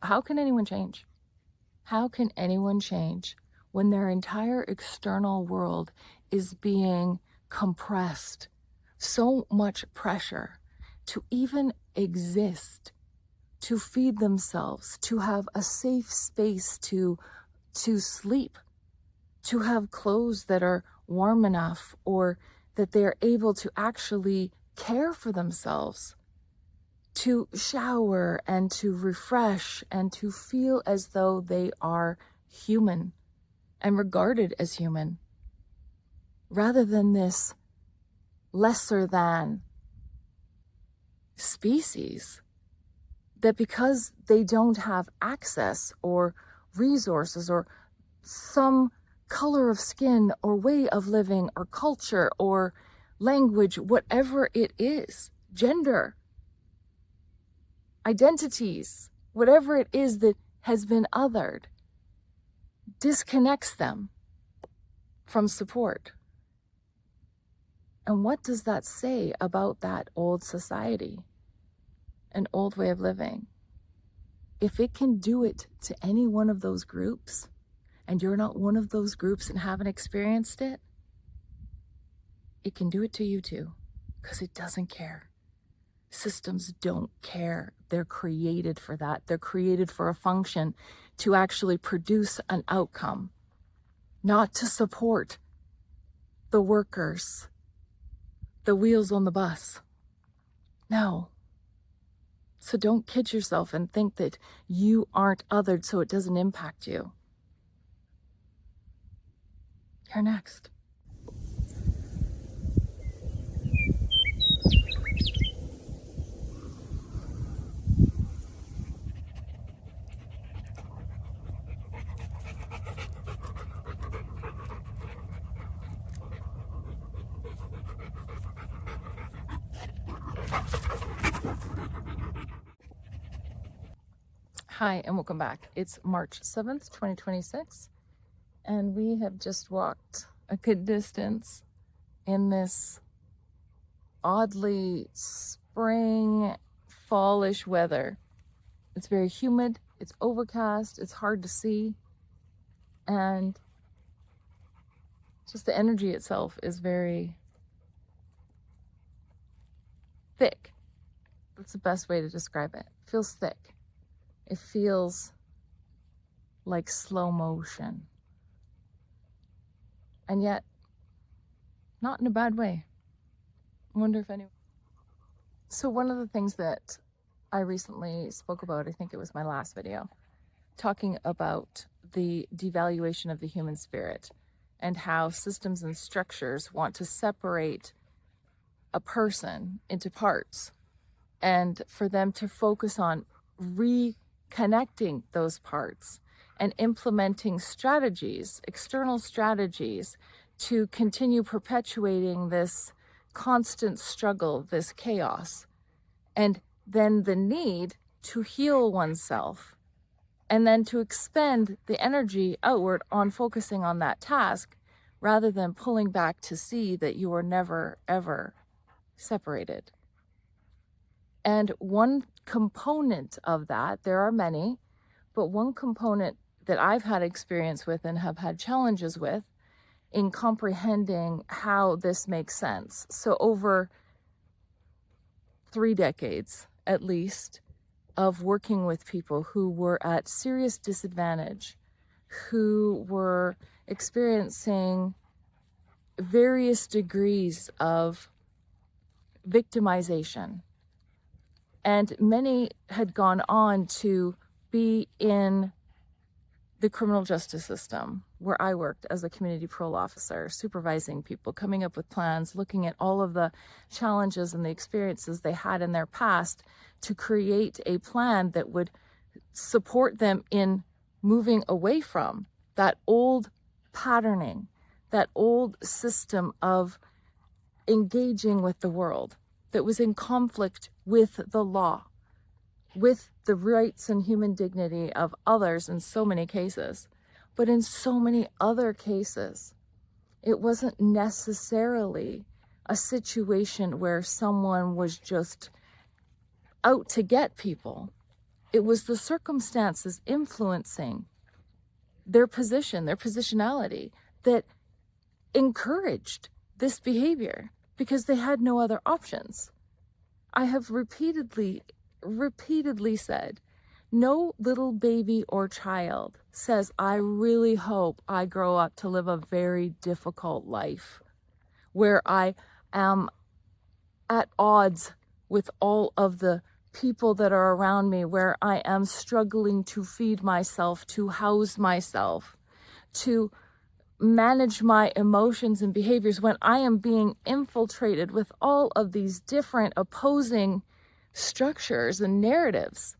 how can anyone change? How can anyone change when their entire external world is being compressed? So much pressure to even exist, to feed themselves, to have a safe space to sleep, to have clothes that are warm enough, or that they're able to actually care for themselves, to shower and to refresh and to feel as though they are human and regarded as human, rather than this lesser than species that, because they don't have access or resources or some color of skin or way of living or culture or language, whatever it is, gender, identities, whatever it is that has been othered, disconnects them from support. And what does that say about that old society, an old way of living? If it can do it to any one of those groups, and you're not one of those groups and haven't experienced it, it can do it to you too, because it doesn't care. Systems don't care. They're created for that. They're created for a function, to actually produce an outcome, not to support the workers, the wheels on the bus. No. So don't kid yourself and think that you aren't othered so it doesn't impact you. You're next. Hi, and welcome back. It's March 7th, 2026, and we have just walked a good distance in this oddly spring, fallish weather. It's very humid, it's overcast, it's hard to see, and just the energy itself is very thick. That's the best way to describe it. It feels thick. It feels like slow motion. And yet, not in a bad way. I wonder if anyone... So one of the things that I recently spoke about, I think it was my last video, talking about the devaluation of the human spirit and how systems and structures want to separate a person into parts, and for them to focus on reconnecting those parts and implementing strategies, external strategies, to continue perpetuating this constant struggle, this chaos, and then the need to heal oneself, and then to expend the energy outward on focusing on that task, rather than pulling back to see that you are never, ever separated. And one component of that, there are many, but one component that I've had experience with and have had challenges with in comprehending how this makes sense. So over 3 decades, at least, of working with people who were at serious disadvantage, who were experiencing various degrees of victimization. And many had gone on to be in the criminal justice system, where I worked as a community parole officer, supervising people, coming up with plans, looking at all of the challenges and the experiences they had in their past to create a plan that would support them in moving away from that old patterning, that old system of engaging with the world that was in conflict with the law, with the rights and human dignity of others in so many cases. But in so many other cases, it wasn't necessarily a situation where someone was just out to get people. it was the circumstances influencing their position, their positionality, that encouraged this behavior because they had no other options. I have repeatedly said, no little baby or child says, I really hope I grow up to live a very difficult life where I am at odds with all of the people that are around me, where I am struggling to feed myself, to house myself, to manage my emotions and behaviors, when I am being infiltrated with all of these different opposing structures and narratives,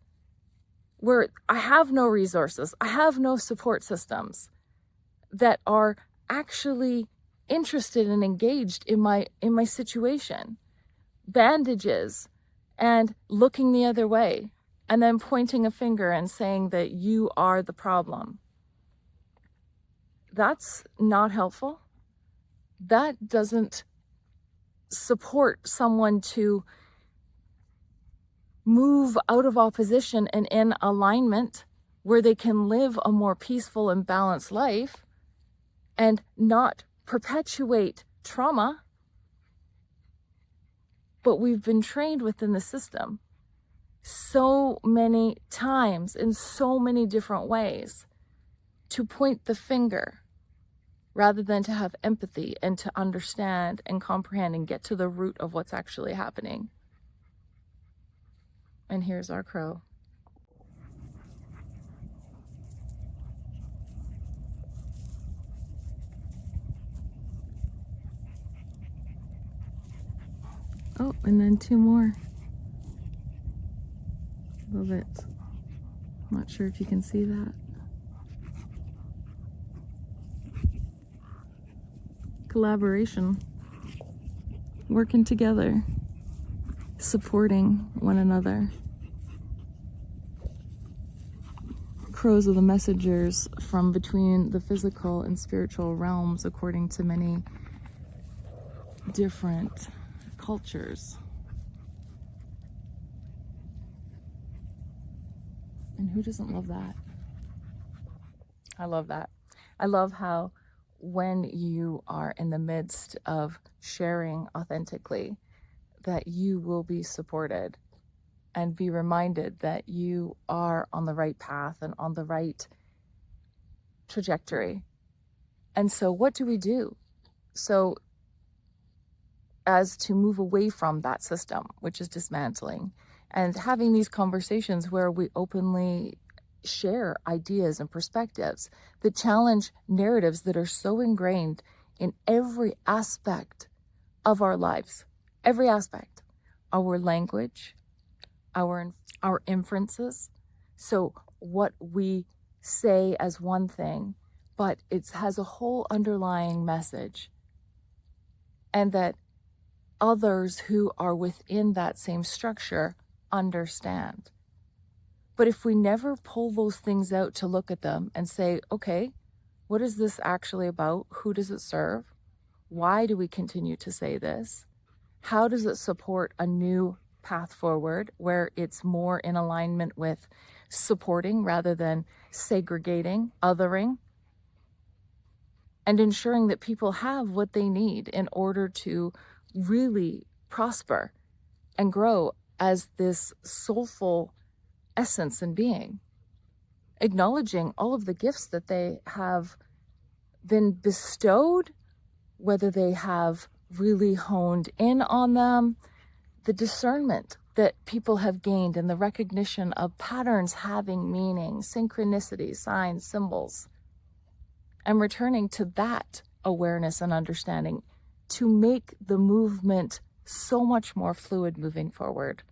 where I have no resources, I have no support systems that are actually interested and engaged in my situation. Bandages and looking the other way, and then pointing a finger and saying that you are the problem. That's not helpful. That doesn't support someone to move out of opposition and in alignment where they can live a more peaceful and balanced life and not perpetuate trauma. But we've been trained within the system so many times in so many different ways to point the finger rather than to have empathy and to understand and comprehend and get to the root of what's actually happening. And here's our crow. Oh, and then two more. Love it. Not sure if you can see that. Collaboration. Working together. Supporting one another. Crows are the messengers from between the physical and spiritual realms, according to many different cultures. And who doesn't love that? I love that. I love how when you are in the midst of sharing authentically, that you will be supported and be reminded that you are on the right path and on the right trajectory. And so what do we do? So as to move away from that system, which is dismantling, and having these conversations where we openly share ideas and perspectives that challenge narratives that are so ingrained in every aspect of our lives, every aspect, our language, our inferences. So what we say as one thing, but it has a whole underlying message, and that others who are within that same structure understand. But if we never pull those things out to look at them and say, okay, what is this actually about? Who does it serve? Why do we continue to say this? How does it support a new path forward where it's more in alignment with supporting rather than segregating, othering, and ensuring that people have what they need in order to really prosper and grow as this soulful essence and being, acknowledging all of the gifts that they have been bestowed, whether they have really honed in on them, the discernment that people have gained and the recognition of patterns having meaning, synchronicities, signs, symbols, and returning to that awareness and understanding to make the movement so much more fluid moving forward.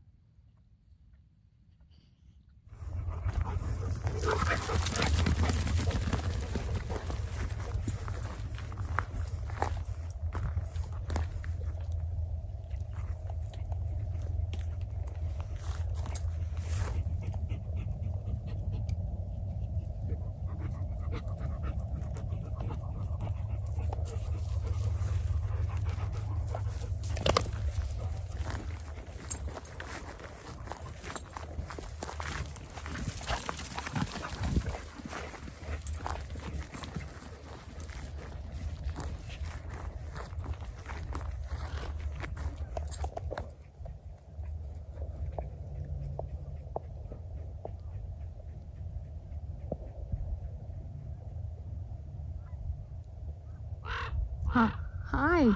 Hi.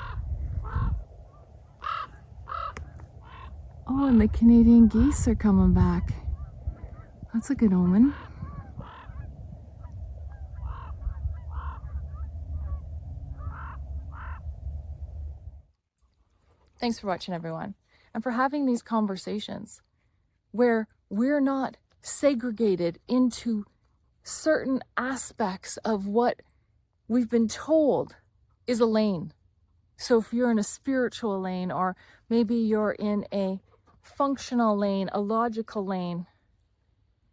Oh, and the Canadian geese are coming back. That's a good omen. Thanks for watching, everyone, and for having these conversations where we're not segregated into certain aspects of what we've been told is a lane. So if you're in a spiritual lane, or maybe you're in a functional lane, a logical lane,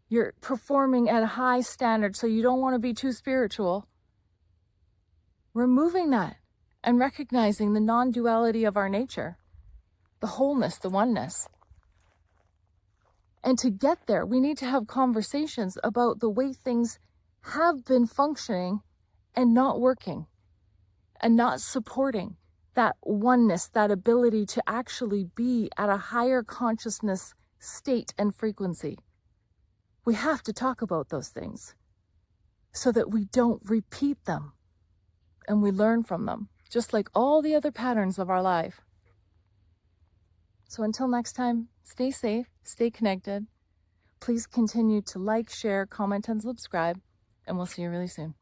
you're performing at a high standard, so you don't want to be too spiritual. Removing that and recognizing the non-duality of our nature, the wholeness, the oneness. And to get there, we need to have conversations about the way things have been functioning and not working and not supporting that oneness, that ability to actually be at a higher consciousness state and frequency. We have to talk about those things so that we don't repeat them and we learn from them, just like all the other patterns of our life. So until next time, stay safe, stay connected. Please continue to like, share, comment, and subscribe, and we'll see you really soon.